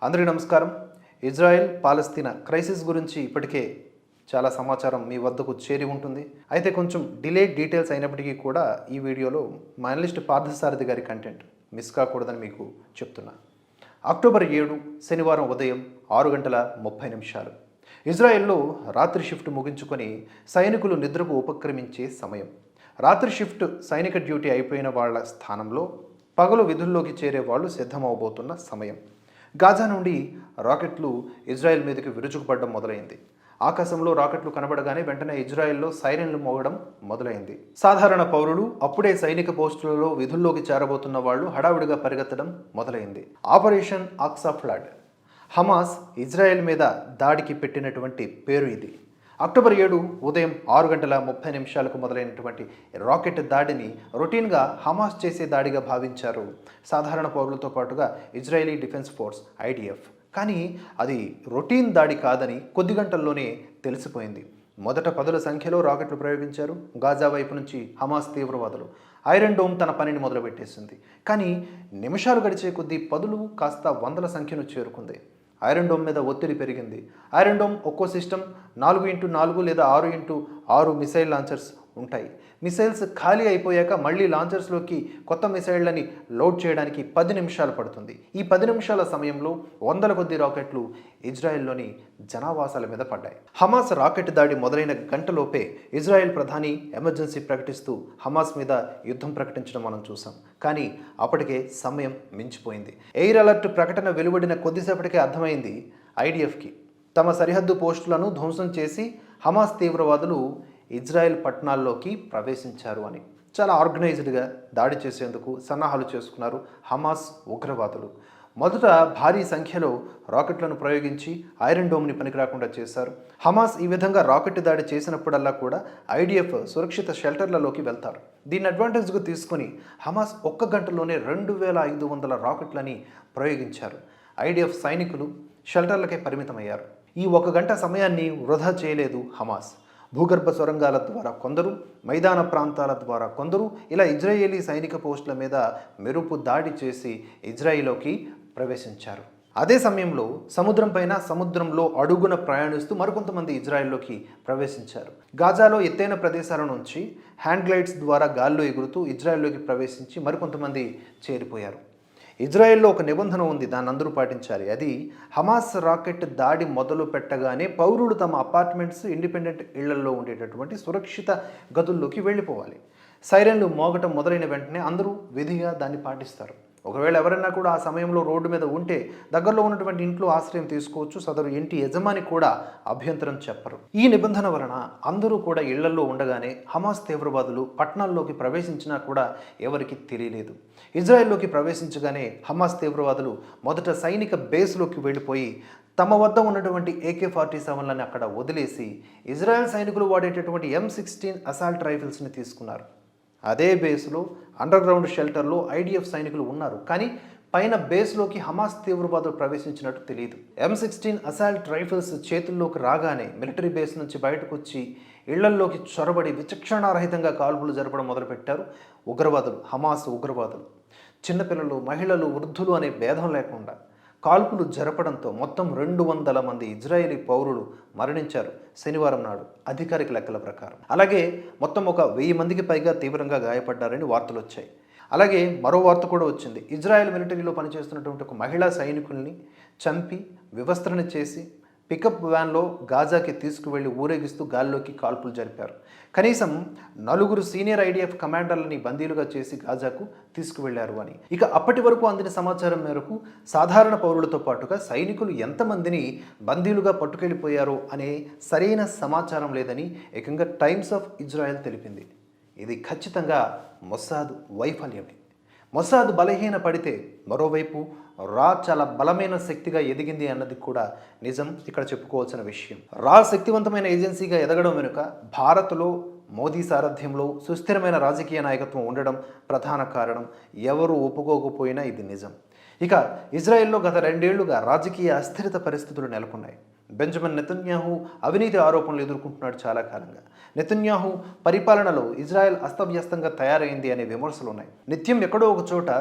అందరికీ నమస్కారం. ఇజ్రాయెల్ పాలస్తీనా క్రైసిస్ గురించి ఇప్పటికే చాలా సమాచారం మీ వద్దకు చేరి ఉంటుంది. అయితే కొంచెం డిలేడ్ డీటెయిల్స్ అయినప్పటికీ కూడా ఈ వీడియోలో మా అనలిస్ట్ పార్థసారథి గారి కంటెంట్ మిస్ కాకూడదని మీకు చెప్తున్నా. అక్టోబర్ 7 శనివారం ఉదయం 6:30 ఇజ్రాయెల్లో రాత్రి షిఫ్ట్ ముగించుకొని సైనికులు నిద్రకు ఉపక్రమించే సమయం. రాత్రి షిఫ్ట్ సైనిక డ్యూటీ అయిపోయిన వాళ్ళ స్థానంలో పగలు విధుల్లోకి చేరే వాళ్ళు సిద్ధమవబోతున్న సమయం. గాజా నుండి రాకెట్లు ఇజ్రాయెల్ మీదకి విరుచుకుపడడం మొదలైంది. ఆకాశంలో రాకెట్లు కనబడగానే వెంటనే ఇజ్రాయెల్లో సైరన్లు మోగడం మొదలైంది. సాధారణ పౌరులు, అప్పుడే సైనిక పోస్టులలో విధుల్లోకి చేరబోతున్న వాళ్ళు హడావుడిగా పరిగెత్తడం మొదలైంది. Operation ఆక్సా flood. హమాస్ ఇజ్రాయెల్ మీద దాడికి పెట్టినటువంటి పేరు ఇది. అక్టోబర్ 7 ఉదయం 6:30 మొదలైనటువంటి రాకెట్ దాడిని రొటీన్గా హమాస్ చేసే దాడిగా భావించారు సాధారణ పౌరులతో పాటుగా ఇజ్రాయెలీ డిఫెన్స్ ఫోర్స్ ఐడిఎఫ్. కానీ అది రొటీన్ దాడి కాదని కొద్ది గంటల్లోనే తెలిసిపోయింది. మొదట పదుల సంఖ్యలో రాకెట్లు ప్రయోగించారు గాజా వైపు నుంచి హమాస్ తీవ్రవాదులు. ఐరన్ డోమ్ తన పనిని మొదలుపెట్టేసింది. కానీ నిమిషాలు గడిచే కొద్దీ పదులు కాస్త వందల సంఖ్యను చేరుకుంది. ఐరన్ డోమ్ మీద ఒత్తిడి పెరిగింది. ఐరన్ డోమ్ ఒక్కో సిస్టమ్ 4x4 లేదా 6x6 మిసైల్ లాంచర్స్ ఉంటాయి. మిసైల్స్ ఖాళీ అయిపోయాక మళ్ళీ లాంచర్స్లోకి కొత్త మిసైళ్లని లోడ్ చేయడానికి 10 నిమిషాలు పడుతుంది. ఈ 10 నిమిషాల సమయంలో వందల కొద్ది రాకెట్లు ఇజ్రాయెల్లోని జనావాసాల మీద పడ్డాయి. హమాస్ రాకెట్ దాడి మొదలైన గంటలోపే ఇజ్రాయెల్ ప్రధాని ఎమర్జెన్సీ ప్రకటిస్తూ హమాస్ మీద యుద్ధం ప్రకటించడం మనం చూసాం. కానీ అప్పటికే సమయం మించిపోయింది. ఎయిర్ అలర్ట్ ప్రకటన వెలువడిన కొద్దిసేపటికే అర్థమైంది ఐడిఎఫ్కి తమ సరిహద్దు పోస్టులను ధ్వంసం చేసి హమాస్ తీవ్రవాదులు ఇజ్రాయెల్ పట్టణాల్లోకి ప్రవేశించారు అని. చాలా ఆర్గనైజ్డ్గా దాడి చేసేందుకు సన్నాహాలు చేసుకున్నారు హమాస్ ఉగ్రవాదులు. మొదట భారీ సంఖ్యలో రాకెట్లను ప్రయోగించి ఐరన్ డోమ్ని పనికిరాకుండా చేశారు. హమాస్ ఈ విధంగా రాకెట్ దాడి చేసినప్పుడల్లా కూడా ఐడిఎఫ్ సురక్షిత షెల్టర్లలోకి వెళ్తారు. దీన్ని అడ్వాంటేజ్గా తీసుకుని హమాస్ ఒక్క గంటలోనే 2500 రాకెట్లని ప్రయోగించారు. ఐడిఎఫ్ సైనికులు షెల్టర్లకే పరిమితమయ్యారు. ఈ 1 గంట సమయాన్ని వృధా చేయలేదు హమాస్. భూగర్భ సొరంగాల ద్వారా కొందరు, మైదాన ప్రాంతాల ద్వారా కొందరు ఇలా ఇజ్రాయేలీ సైనిక పోస్టుల మీద మెరుపు దాడి చేసి ఇజ్రాయిల్లోకి ప్రవేశించారు. అదే సమయంలో సముద్రంలో అడుగున ప్రయాణిస్తూ మరికొంతమంది ఇజ్రాయెల్లోకి ప్రవేశించారు. గాజాలో ఎత్తైన ప్రదేశాల నుంచి హ్యాండ్ గ్లైడ్స్ ద్వారా గాల్లో ఎగురుతూ ఇజ్రాయెల్లోకి ప్రవేశించి మరికొంతమంది చేరిపోయారు. ఇజ్రాయెల్లో ఒక నిబంధన ఉంది, దాన్ని అందరూ పాటించాలి. అది హమాస్ రాకెట్ దాడి మొదలు పెట్టగానే పౌరులు తమ అపార్ట్మెంట్స్, ఇండిపెండెంట్ ఇళ్లలో ఉండేటటువంటి సురక్షిత గదుల్లోకి వెళ్ళిపోవాలి. సైరన్లు మోగటం మొదలైన వెంటనే అందరూ విధిగా దాన్ని పాటిస్తారు. ఒకవేళ ఎవరైనా కూడా ఆ సమయంలో రోడ్డు మీద ఉంటే దగ్గరలో ఉన్నటువంటి ఇంట్లో ఆశ్రయం తీసుకోవచ్చు. సదరు ఇంటి యజమాని కూడా అభ్యంతరం చెప్పరు. ఈ నిబంధన వలన అందరూ కూడా ఇళ్లలో ఉండగానే హమాస్ తీవ్రవాదులు పట్టణాల్లోకి ప్రవేశించినా కూడా ఎవరికి తెలియలేదు. ఇజ్రాయెల్లోకి ప్రవేశించగానే హమాస్ తీవ్రవాదులు మొదట సైనిక బేస్లోకి వెళ్ళిపోయి తమ వద్ద ఉన్నటువంటి AK-47లను అక్కడ వదిలేసి ఇజ్రాయెల్ సైనికులు వాడేటటువంటి M16 అసాల్ట్ రైఫిల్స్ని తీసుకున్నారు. అదే బేస్లో అండర్ గ్రౌండ్ షెల్టర్లో ఐడిఎఫ్ సైనికులు ఉన్నారు. కానీ పైన బేస్లోకి హమాస్ తీవ్రవాదులు ప్రవేశించినట్టు తెలియదు. M16 అసాల్ట్ రైఫిల్స్ చేతుల్లోకి రాగానే మిలిటరీ బేస్ నుంచి బయటకు వచ్చి ఇళ్లల్లోకి చొరబడి విచక్షణారహితంగా కాల్పులు జరపడం మొదలుపెట్టారు ఉగ్రవాదులు, హమాస్ ఉగ్రవాదులు. చిన్నపిల్లలు, మహిళలు, వృద్ధులు అనే భేదం లేకుండా కాల్పులు జరపడంతో మొత్తం 200 మంది ఇజ్రాయేలీ పౌరులు మరణించారు శనివారం నాడు అధికారిక లెక్కల ప్రకారం. అలాగే మొత్తం ఒక 1000 మందికి పైగా తీవ్రంగా గాయపడ్డారని వార్తలు వచ్చాయి. అలాగే మరో వార్త కూడా వచ్చింది. ఇజ్రాయెల్ మిలిటరీలో పనిచేస్తున్నటువంటి ఒక మహిళా సైనికుల్ని చంపి వివస్త్రణ చేసి పికప్ వ్యాన్లో గాజాకి తీసుకువెళ్ళి ఊరేగిస్తూ గాల్లోకి కాల్పులు జరిపారు. కనీసం 4 సీనియర్ ఐడిఎఫ్ కమాండర్లని బందీలుగా చేసి గాజాకు తీసుకువెళ్లారు అని. ఇక అప్పటి వరకు అందిన సమాచారం మేరకు సాధారణ పౌరులతో పాటుగా సైనికులు ఎంతమందిని బందీలుగా పట్టుకెళ్ళిపోయారో అనే సరైన సమాచారం లేదని ఏకంగా టైమ్స్ ఆఫ్ ఇజ్రాయెల్ తెలిపింది. ఇది ఖచ్చితంగా మొసాద్ వైఫల్యమే. మొసాద్ బలహీన పడితే మరోవైపు చాలా బలమైన శక్తిగా ఎదిగింది అన్నది కూడా నిజం. ఇక్కడ చెప్పుకోవాల్సిన విషయం, శక్తివంతమైన ఏజెన్సీగా ఎదగడం వెనుక భారత్లో మోదీ సారథ్యంలో సుస్థిరమైన రాజకీయ నాయకత్వం ఉండడం ప్రధాన కారణం. ఎవరు ఒప్పుకోకపోయినా ఇది నిజం. ఇక ఇజ్రాయెల్లో గత 2 ఏళ్లుగా రాజకీయ అస్థిరత పరిస్థితులు నెలకొన్నాయి. బెంజమిన్ నెతన్యాహు అవినీతి ఆరోపణలు ఎదుర్కొంటున్నాడు చాలా కాలంగా. నెతన్యాహు పరిపాలనలో ఇజ్రాయెల్ అస్తవ్యస్తంగా తయారైంది అనే విమర్శలు ఉన్నాయి. నిత్యం ఎక్కడో ఒక చోట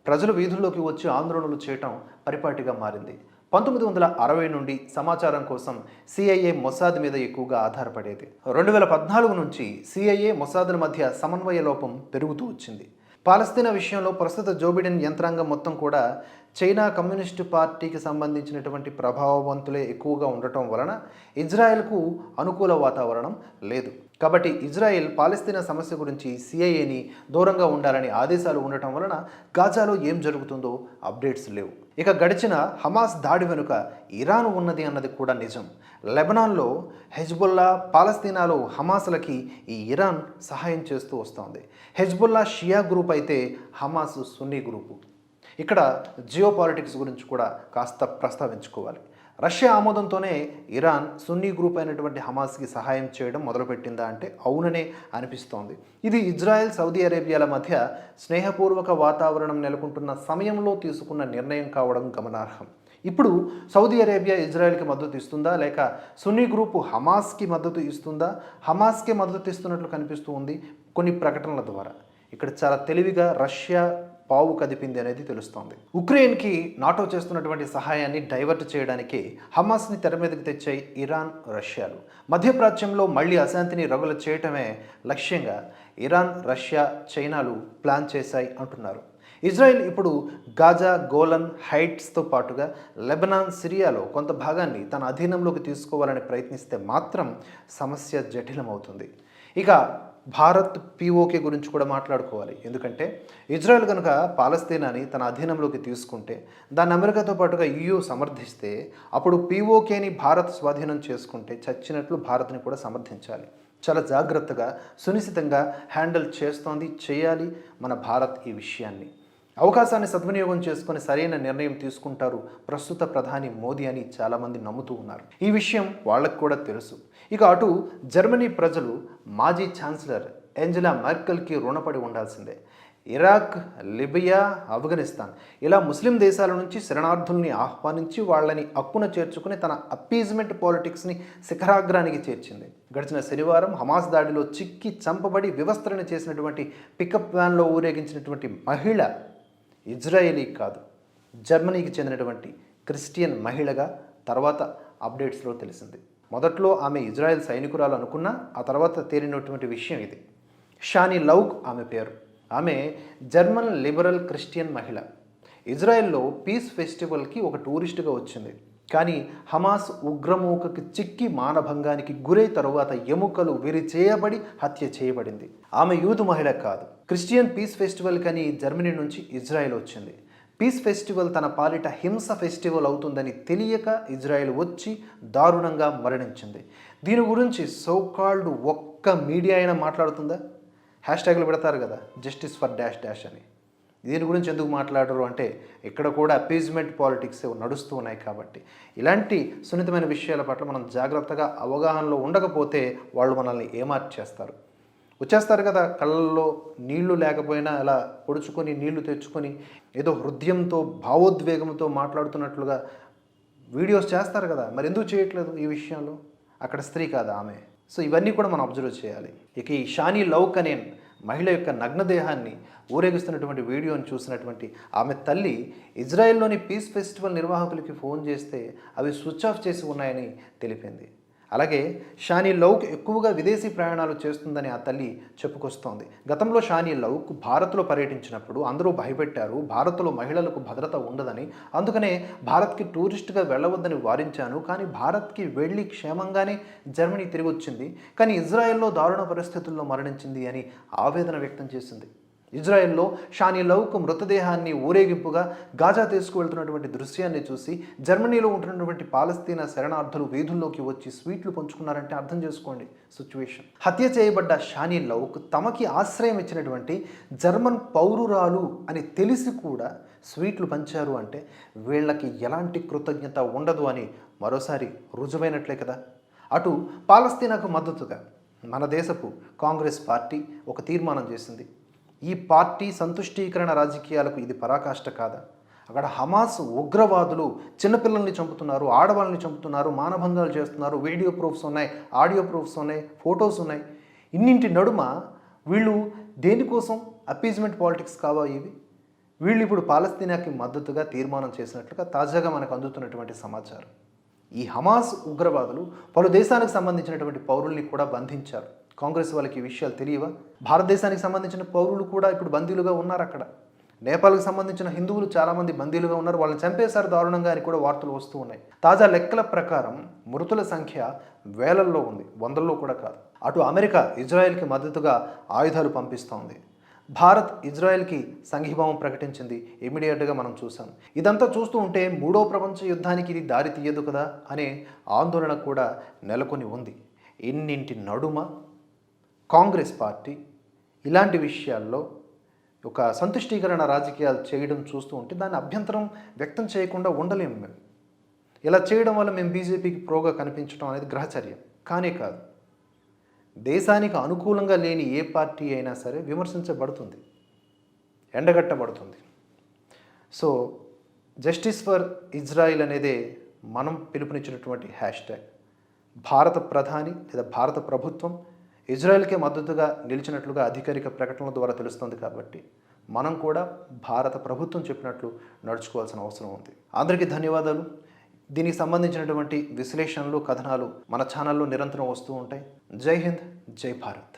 ప్రజలు వీధుల్లోకి వచ్చి ఆందోళనలు చేయటం పరిపాటిగా మారింది. 1960 నుండి సమాచారం కోసం సిఐఏ మొసాద్ మీద ఎక్కువగా ఆధారపడేది. 2014 నుంచి సిఐఏ మొసాద్ల మధ్య సమన్వయ లోపం పెరుగుతూ వచ్చింది. పాలస్తీనా విషయంలో ప్రస్తుత జో బిడెన్ యంత్రాంగం మొత్తం కూడా చైనా కమ్యూనిస్టు పార్టీకి సంబంధించినటువంటి ప్రభావవంతులే ఎక్కువగా ఉండటం వలన ఇజ్రాయెల్కు అనుకూల వాతావరణం లేదు. కాబట్టి ఇజ్రాయెల్ పాలస్తీనా సమస్య గురించి సిఐఏని దూరంగా ఉండాలని ఆదేశాలు ఉండటం వలన గాజాలో ఏం జరుగుతుందో అప్డేట్స్ లేవు. ఇక గడిచిన హమాస్ దాడి వెనుక ఇరాన్ ఉన్నది అన్నది కూడా నిజం. లెబనాన్లో హెజ్బుల్లా, పాలస్తీనాలో హమాస్లకి ఈ ఇరాన్ సహాయం చేస్తూ వస్తోంది. హెజ్బుల్లా షియా గ్రూప్ అయితే హమాస్ సున్నీ గ్రూపు. ఇక్కడ జియో పాలిటిక్స్ గురించి కూడా కాస్త ప్రస్తావించుకోవాలి. రష్యా ఆమోదంతోనే ఇరాన్ సున్నీ గ్రూప్ అయినటువంటి హమాస్కి సహాయం చేయడం మొదలుపెట్టిందా అంటే అవుననే అనిపిస్తోంది. ఇది ఇజ్రాయెల్, సౌదీ అరేబియాల మధ్య స్నేహపూర్వక వాతావరణం నెలకొంటున్న సమయంలో తీసుకున్న నిర్ణయం కావడం గమనార్హం. ఇప్పుడు సౌదీ అరేబియా ఇజ్రాయెల్కి మద్దతు ఇస్తుందా, లేక సున్నీ గ్రూపు హమాస్కి మద్దతు ఇస్తుందా? హమాస్కే మద్దతు ఇస్తున్నట్లు కనిపిస్తూ ఉంది కొన్ని ప్రకటనల ద్వారా. ఇక్కడ చాలా తెలివిగా రష్యా పావు కదిపింది అనేది తెలుస్తోంది. ఉక్రెయిన్కి నాటో చేస్తున్నటువంటి సహాయాన్ని డైవర్ట్ చేయడానికి హమాస్ని తెర మీదకి తెచ్చాయి ఇరాన్, రష్యాలు. మధ్యప్రాచ్యంలో మళ్ళీ అశాంతిని రగుల చేయటమే లక్ష్యంగా ఇరాన్, రష్యా, చైనాలు ప్లాన్ చేశాయి అంటున్నారు. ఇజ్రాయెల్ ఇప్పుడు గాజా, గోలన్ హైట్స్తో పాటుగా లెబనాన్, సిరియాలో కొంత భాగాన్ని తన అధీనంలోకి తీసుకోవాలని ప్రయత్నిస్తే మాత్రం సమస్య జటిలమవుతుంది. ఇక భారత్ పీఓకే గురించి కూడా మాట్లాడుకోవాలి. ఎందుకంటే ఇజ్రాయెల్ కనుక పాలస్తీనాని తన అధీనంలోకి తీసుకుంటే, దాన్ని అమెరికాతో పాటుగా EU సమర్థిస్తే, అప్పుడు పీఓకేని భారత్ స్వాధీనం చేసుకుంటే చచ్చినట్లు భారత్ని కూడా సమర్థించాలి. చాలా జాగ్రత్తగా, సునిశ్చితంగా హ్యాండిల్ చేయాలి మన భారత్ ఈ విషయాన్ని. అవకాశాన్ని సద్వినియోగం చేసుకొని సరైన నిర్ణయం తీసుకుంటారు ప్రస్తుత ప్రధాని మోదీ అని చాలామంది నమ్ముతూ ఉన్నారు. ఈ విషయం వాళ్ళకు కూడా తెలుసు. ఇక అటు జర్మనీ ప్రజలు మాజీ ఛాన్సలర్ ఏంజెలా మెర్కెల్కి రుణపడి ఉండాల్సిందే. ఇరాక్, లిబియా, ఆఫ్ఘనిస్తాన్ ఇలా ముస్లిం దేశాల నుంచి శరణార్థుల్ని ఆహ్వానించి వాళ్ళని అక్కున చేర్చుకుని తన అప్పీజ్మెంట్ పాలిటిక్స్ని శిఖరాగ్రానికి చేర్చింది. గడిచిన శనివారం హమాస్ దాడిలో చిక్కి చంపబడి వివస్త్రణ చేసినటువంటి పికప్ వ్యాన్లో ఊరేగించినటువంటి మహిళ ఇజ్రాయేలీ కాదు, జర్మనీకి చెందినటువంటి క్రిస్టియన్ మహిళగా తర్వాత అప్డేట్స్లో తెలిసింది. మొదట్లో ఆమె ఇజ్రాయెల్ సైనికురాలు అనుకున్నా ఆ తర్వాత తేలినటువంటి విషయం ఇది. షానీ లౌక్ ఆమె పేరు. ఆమె జర్మన్ లిబరల్ క్రిస్టియన్ మహిళ. ఇజ్రాయెల్లో పీస్ ఫెస్టివల్కి ఒక టూరిస్టుగా వచ్చింది. కానీ హమాస్ ఉగ్రమూకకి చిక్కి మానభంగానికి గురై తరువాత ఎముకలు విరిచేయబడి హత్య చేయబడింది. ఆమె యూదు మహిళ కాదు. క్రిస్టియన్ పీస్ ఫెస్టివల్ కని జర్మనీ నుంచి ఇజ్రాయెల్ వచ్చింది. పీస్ ఫెస్టివల్ తన పాలిట హింస ఫెస్టివల్ అవుతుందని తెలియక ఇజ్రాయెల్ వచ్చి దారుణంగా మరణించింది. దీని గురించి సోకాల్డ్ ఒక్క మీడియా అయినా మాట్లాడుతుందా? హ్యాష్ట్యాగ్లు పెడతారు కదా, జస్టిస్ ఫర్ డాష్ డాష్ అని. దీని గురించి ఎందుకు మాట్లాడరు అంటే ఇక్కడ కూడా అపీజ్మెంట్ పాలిటిక్స్ నడుస్తూ ఉన్నాయి. కాబట్టి ఇలాంటి సున్నితమైన విషయాల పట్ల మనం జాగ్రత్తగా అవగాహనలో ఉండకపోతే వాళ్ళు మనల్ని ఏమార్చేస్తారు. వచ్చేస్తారు కదా, కళ్ళల్లో నీళ్లు లేకపోయినా అలా పొడుచుకొని నీళ్లు తెచ్చుకొని ఏదో హృదయంతో భావోద్వేగంతో మాట్లాడుతున్నట్లుగా వీడియోస్ చేస్తారు కదా. మరి ఎందుకు చేయట్లేదు ఈ విషయంలో? అక్కడ స్త్రీ కాదా ఆమె? సో ఇవన్నీ కూడా మనం అబ్జర్వ్ చేయాలి. ఇక ఈ షానీ లౌక్ అనే మహిళ యొక్క నగ్నదేహాన్ని ఊరేగిస్తున్నటువంటి వీడియోని చూసినటువంటి ఆమె తల్లి ఇజ్రాయెల్లోని పీస్ ఫెస్టివల్ నిర్వాహకులకి ఫోన్ చేస్తే అవి స్విచ్ ఆఫ్ చేసి ఉన్నాయని తెలిపింది. అలాగే షానీ లౌక్ ఎక్కువగా విదేశీ ప్రయాణాలు చేస్తుందని ఆ తల్లి చెప్పుకొస్తోంది. గతంలో షానీ లౌక్ భారత్లో పర్యటించినప్పుడు అందరూ భయపెట్టారు, భారత్లో మహిళలకు భద్రత ఉండదని, అందుకనే భారత్కి టూరిస్ట్గా వెళ్ళవద్దని వారించాను. కానీ భారత్కి వెళ్ళి క్షేమంగానే జర్మనీ తిరిగి వచ్చింది, కానీ ఇజ్రాయెల్లో దారుణ పరిస్థితుల్లో మరణించింది అని ఆవేదన వ్యక్తం చేసింది. ఇజ్రాయెల్లో షానీ లౌక్ మృతదేహాన్ని ఊరేగింపుగా గాజా తీసుకువెళ్తున్నటువంటి దృశ్యాన్ని చూసి జర్మనీలో ఉంటున్నటువంటి పాలస్తీనా శరణార్థులు వీధుల్లోకి వచ్చి స్వీట్లు పంచుకున్నారంటే అర్థం చేసుకోండి సిచ్యువేషన్. హత్య చేయబడ్డ షానీ లౌక్ తమకి ఆశ్రయం ఇచ్చినటువంటి జర్మన్ పౌరురాలు అని తెలిసి కూడా స్వీట్లు పంచారు అంటే వీళ్ళకి ఎలాంటి కృతజ్ఞత ఉండదు అని మరోసారి రుజువైనట్లే కదా. అటు పాలస్తీనాకు మద్దతుగా మన దేశపు కాంగ్రెస్ పార్టీ ఒక తీర్మానం చేసింది. ఈ పార్టీ సంతుష్టీకరణ రాజకీయాలకు ఇది పరాకాష్ట కాదా? అక్కడ హమాస్ ఉగ్రవాదులు చిన్నపిల్లల్ని చంపుతున్నారు, ఆడవాళ్ళని చంపుతున్నారు, మానభంగాలు చేస్తున్నారు, వీడియో ప్రూఫ్స్ ఉన్నాయి, ఆడియో ప్రూఫ్స్ ఉన్నాయి, ఫొటోస్ ఉన్నాయి. ఇన్నింటి నడుమ వీళ్ళు దేనికోసం అపీజ్మెంట్ పాలిటిక్స్ కావా ఇవి? వీళ్ళు ఇప్పుడు పాలస్తీనాకి మద్దతుగా తీర్మానం చేసినట్లుగా తాజాగా మనకు అందుతున్నటువంటి సమాచారం. ఈ హమాస్ ఉగ్రవాదులు పలు దేశానికి సంబంధించినటువంటి పౌరుల్ని కూడా బంధించారు. కాంగ్రెస్ వాళ్ళకి ఈ విషయాలు తెలియవా? భారతదేశానికి సంబంధించిన పౌరులు కూడా ఇప్పుడు బందీలుగా ఉన్నారు అక్కడ. నేపాల్కి సంబంధించిన హిందువులు చాలామంది బందీలుగా ఉన్నారు. వాళ్ళని చంపేశారు దారుణంగా అని కూడా వార్తలు వస్తూ ఉన్నాయి. తాజా లెక్కల ప్రకారం మృతుల సంఖ్య వేలల్లో ఉంది, వందల్లో కూడా కాదు. అటు అమెరికా ఇజ్రాయెల్కి మద్దతుగా ఆయుధాలు పంపిస్తోంది. భారత్ ఇజ్రాయెల్కి సంఘీభావం ప్రకటించింది. ఇమీడియట్గా మనం చూసాం. ఇదంతా చూస్తూ ఉంటే మూడో ప్రపంచ యుద్ధానికి ఇది దారి తీయదు కదా అనే ఆందోళన కూడా నెలకొని ఉంది. ఇన్నింటి నడుమ కాంగ్రెస్ పార్టీ ఇలాంటి విషయాల్లో ఒక సంతుష్టీకరణ రాజకీయాలు చేయడం చూస్తూ ఉంటే దాన్ని అభ్యంతరం వ్యక్తం చేయకుండా ఉండలేము మేము. ఇలా చేయడం వల్ల మేము బీజేపీకి ప్రోగా కనిపించడం అనేది గ్రహచర్యం కానే కాదు. దేశానికి అనుకూలంగా లేని ఏ పార్టీ అయినా సరే విమర్శించబడుతుంది, ఎండగట్టబడుతుంది. సో జస్టిస్ ఫర్ ఇజ్రాయిల్ అనేదే మనం పిలుపునిచ్చినటువంటి హ్యాష్ ట్యాగ్. భారత ప్రధాని లేదా భారత ప్రభుత్వం ఇజ్రాయెల్కే మద్దతుగా నిలిచినట్లుగా అధికారిక ప్రకటనల ద్వారా తెలుస్తుంది. కాబట్టి మనం కూడా భారత ప్రభుత్వం చెప్పినట్లు నడుచుకోవాల్సిన అవసరం ఉంది. అందరికీ ధన్యవాదాలు. దీనికి సంబంధించినటువంటి విశ్లేషణలు, కథనాలు మన ఛానల్లో నిరంతరం వస్తూ ఉంటాయి. జై హింద్, జై భారత్.